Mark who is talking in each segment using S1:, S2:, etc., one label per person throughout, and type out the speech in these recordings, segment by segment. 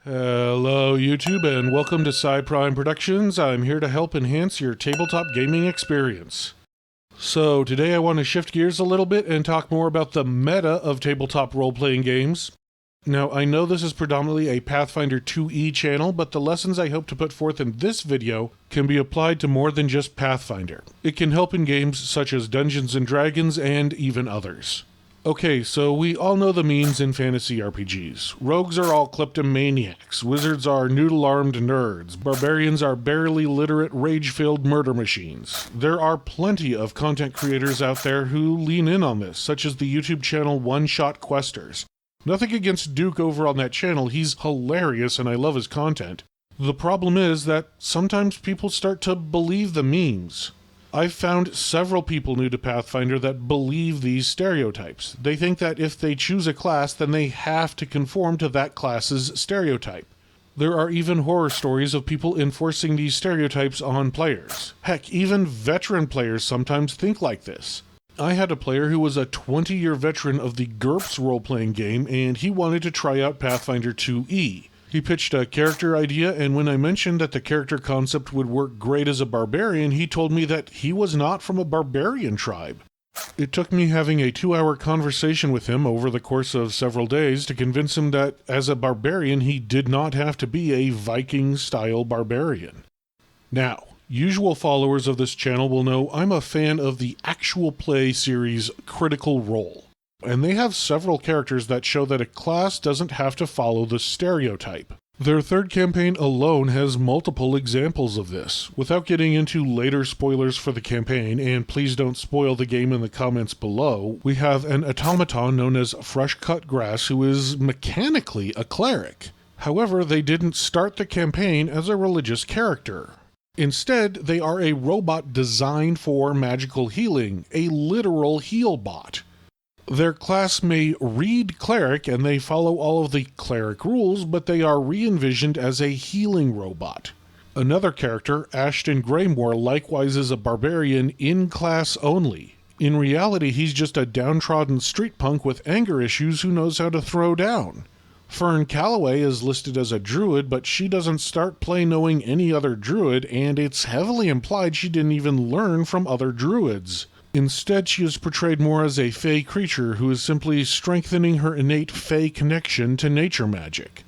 S1: Hello YouTube and welcome to Cyprime Productions. I'm here to help enhance your tabletop gaming experience. So today I want to shift gears a little bit and talk more about the meta of tabletop role-playing games. Now I know this is predominantly a Pathfinder2e channel, but the lessons I hope to put forth in this video can be applied to more than just Pathfinder. It can help in games such as Dungeons & Dragons and even others. Okay, so we all know the memes in fantasy RPGs. Rogues are all kleptomaniacs, wizards are noodle-armed nerds, barbarians are barely literate, rage-filled murder machines. There are plenty of content creators out there who lean in on this, such as the YouTube channel One Shot Questers. Nothing against Duke over on that channel, he's hilarious and I love his content. The problem is that sometimes people start to believe the memes. I've found several people new to Pathfinder that believe these stereotypes. They think that if they choose a class, then they have to conform to that class's stereotype. There are even horror stories of people enforcing these stereotypes on players. Heck, even veteran players sometimes think like this. I had a player who was a 20-year veteran of the GURPS role-playing game, and he wanted to try out Pathfinder2e. He pitched a character idea, and when I mentioned that the character concept would work great as a barbarian, he told me that he was not from a barbarian tribe. It took me having a 2-hour conversation with him over the course of several days to convince him that as a barbarian he did not have to be a Viking-style barbarian. Now, usual followers of this channel will know I'm a fan of the actual play series Critical Role. And they have several characters that show that a class doesn't have to follow the stereotype. Their third campaign alone has multiple examples of this. Without getting into later spoilers for the campaign, and please don't spoil the game in the comments below, we have an automaton known as Fresh Cut Grass who is mechanically a cleric. However, they didn't start the campaign as a religious character. Instead, they are a robot designed for magical healing, a literal heal bot. Their class may read cleric and they follow all of the cleric rules, but they are re-envisioned as a healing robot. Another character, Ashton Greymore, likewise is a barbarian in class only. In reality, he's just a downtrodden street punk with anger issues who knows how to throw down. Fern Calloway is listed as a druid, but she doesn't start play knowing any other druid, and it's heavily implied she didn't even learn from other druids. Instead, she is portrayed more as a fey creature who is simply strengthening her innate fey connection to nature magic.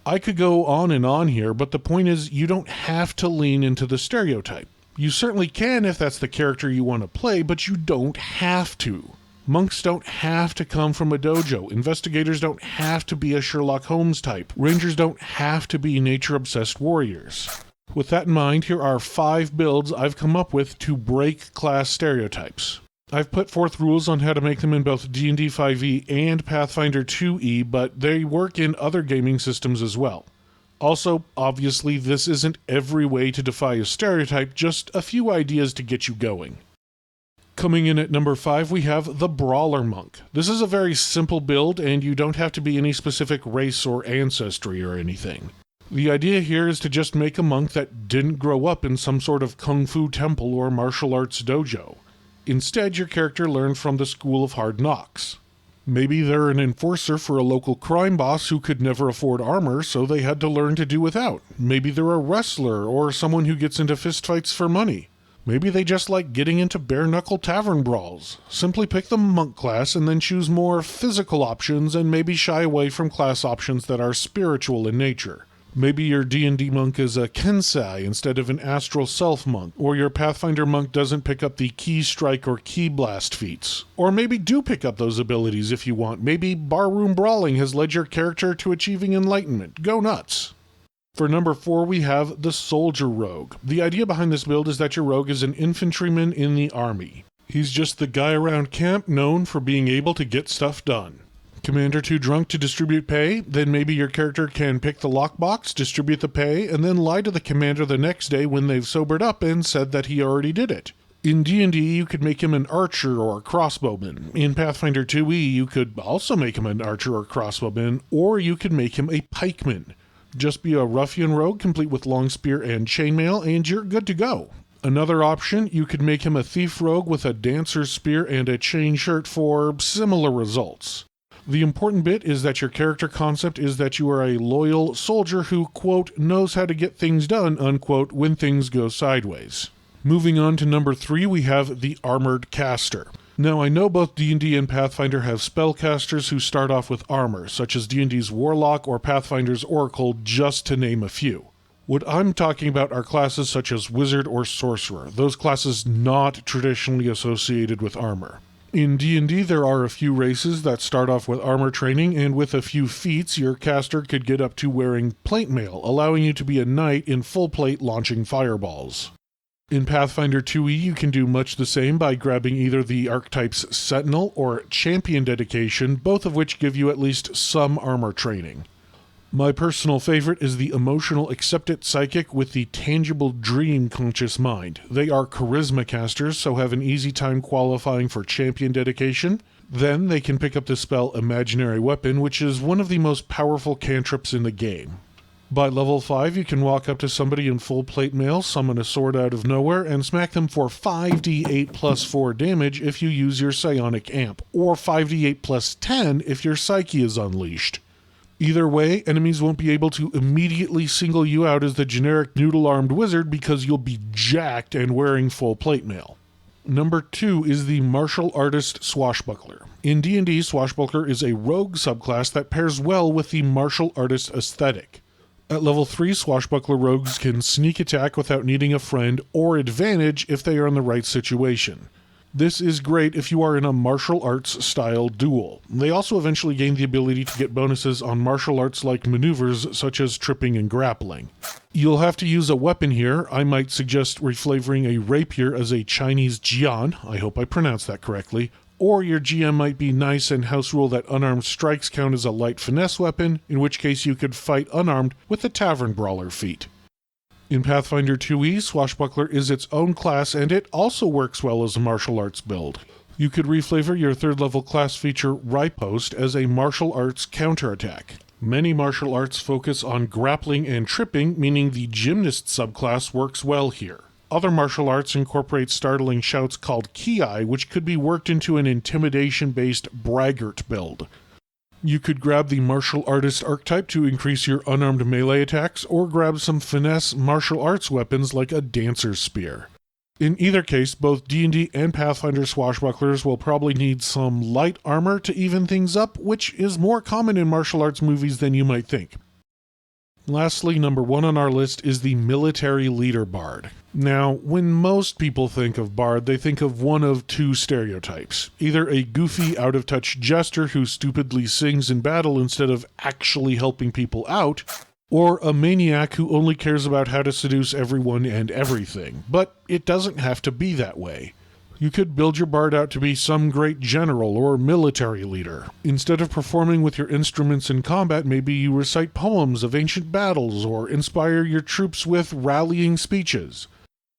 S1: I could go on here, but the point is you don't have to lean into the stereotype. You certainly can if that's the character you want to play, but you don't have to. Monks don't have to come from a dojo. Investigators don't have to be a Sherlock Holmes type. Rangers don't have to be nature-obsessed warriors. With that in mind, here are 5 builds I've come up with to break class stereotypes. I've put forth rules on how to make them in both D&D 5e and Pathfinder2e, but they work in other gaming systems as well. Also, obviously, this isn't every way to defy a stereotype, just a few ideas to get you going. Coming in at number 5, we have the Brawler Monk. This is a very simple build, and you don't have to be any specific race or ancestry or anything. The idea here is to just make a monk that didn't grow up in some sort of kung fu temple or martial arts dojo. Instead, your character learned from the School of Hard Knocks. Maybe they're an enforcer for a local crime boss who could never afford armor, so they had to learn to do without. Maybe they're a wrestler or someone who gets into fistfights for money. Maybe they just like getting into bare-knuckle tavern brawls. Simply pick the monk class and then choose more physical options and maybe shy away from class options that are spiritual in nature. Maybe your D&D monk is a Kensei instead of an Astral Self monk, or your Pathfinder monk doesn't pick up the Key Strike or Key Blast feats. Or maybe do pick up those abilities if you want. Maybe barroom brawling has led your character to achieving enlightenment. Go nuts! For number 4, we have the Soldier Rogue. The idea behind this build is that your rogue is an infantryman in the army. He's just the guy around camp known for being able to get stuff done. Commander too drunk to distribute pay? Then maybe your character can pick the lockbox, distribute the pay, and then lie to the commander the next day when they've sobered up and said that he already did it. In D&D, you could make him an archer or a crossbowman. In Pathfinder2e, you could also make him an archer or crossbowman, or you could make him a pikeman. Just be a ruffian rogue complete with long spear and chainmail, and you're good to go. Another option, you could make him a thief rogue with a dancer's spear and a chain shirt for similar results. The important bit is that your character concept is that you are a loyal soldier who, quote, knows how to get things done, unquote, when things go sideways. Moving on to number 3, we have the Armored Caster. Now, I know both D&D and Pathfinder have spellcasters who start off with armor, such as D&D's Warlock or Pathfinder's Oracle, just to name a few. What I'm talking about are classes such as Wizard or Sorcerer, those classes not traditionally associated with armor. In D&D, there are a few races that start off with armor training, and with a few feats, your caster could get up to wearing plate mail, allowing you to be a knight in full plate launching fireballs. In Pathfinder2e, you can do much the same by grabbing either the archetypes Sentinel or Champion Dedication, both of which give you at least some armor training. My personal favorite is the Emotional Accepted Psychic with the Tangible Dream Conscious Mind. They are charisma casters, so have an easy time qualifying for Champion Dedication. Then they can pick up the spell Imaginary Weapon, which is one of the most powerful cantrips in the game. By level 5, you can walk up to somebody in full plate mail, summon a sword out of nowhere, and smack them for 5d8 plus 4 damage if you use your psionic amp, or 5d8 plus 10 if your psyche is unleashed. Either way, enemies won't be able to immediately single you out as the generic noodle-armed wizard because you'll be jacked and wearing full plate mail. Number 2 is the Martial Artist Swashbuckler. In D&D, Swashbuckler is a rogue subclass that pairs well with the martial artist aesthetic. At level 3, Swashbuckler rogues can sneak attack without needing a friend or advantage if they are in the right situation. This is great if you are in a martial arts style duel. They also eventually gain the ability to get bonuses on martial arts like maneuvers such as tripping and grappling. You'll have to use a weapon here. I might suggest reflavoring a rapier as a Chinese jian, I hope I pronounced that correctly, or your GM might be nice and house rule that unarmed strikes count as a light finesse weapon, in which case you could fight unarmed with a tavern brawler feat. In Pathfinder2e, Swashbuckler is its own class, and it also works well as a martial arts build. You could reflavor your 3rd level class feature Riposte as a martial arts counterattack. Many martial arts focus on grappling and tripping, meaning the gymnast subclass works well here. Other martial arts incorporate startling shouts called Ki, which could be worked into an intimidation-based braggart build. You could grab the martial artist archetype to increase your unarmed melee attacks, or grab some finesse martial arts weapons like a dancer's spear. In either case, both D&D and Pathfinder swashbucklers will probably need some light armor to even things up, which is more common in martial arts movies than you might think. Lastly, number 1 on our list is the Military Leader Bard. Now, when most people think of Bard, they think of one of 2 stereotypes. Either a goofy, out-of-touch jester who stupidly sings in battle instead of actually helping people out, or a maniac who only cares about how to seduce everyone and everything. But it doesn't have to be that way. You could build your bard out to be some great general or military leader. Instead of performing with your instruments in combat, maybe you recite poems of ancient battles or inspire your troops with rallying speeches.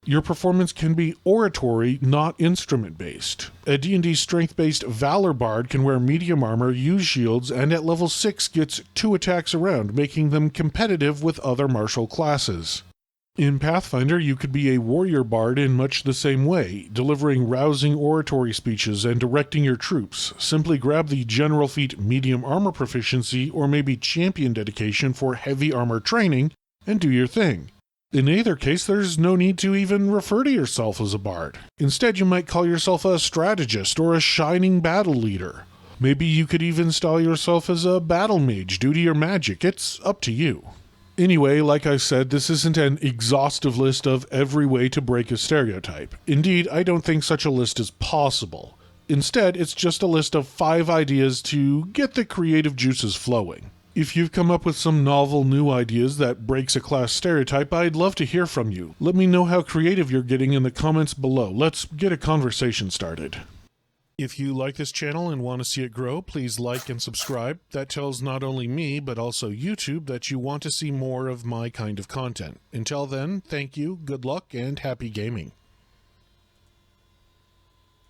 S1: Your performance can be oratory, not instrument-based. A D&D strength-based Valor Bard can wear medium armor, use shields, and at level 6 gets 2 attacks around, making them competitive with other martial classes. In Pathfinder, you could be a warrior bard in much the same way, delivering rousing oratory speeches and directing your troops. Simply grab the general feat medium armor proficiency or maybe champion dedication for heavy armor training and do your thing. In either case, there's no need to even refer to yourself as a bard. Instead, you might call yourself a strategist or a shining battle leader. Maybe you could even style yourself as a battle mage due to your magic. It's up to you. Anyway, like I said, this isn't an exhaustive list of every way to break a stereotype. Indeed, I don't think such a list is possible. Instead, it's just a list of 5 ideas to get the creative juices flowing. If you've come up with some novel new ideas that breaks a class stereotype, I'd love to hear from you. Let me know how creative you're getting in the comments below. Let's get a conversation started. If you like this channel and want to see it grow, please like and subscribe. That tells not only me, but also YouTube that you want to see more of my kind of content. Until then, thank you, good luck, and happy gaming.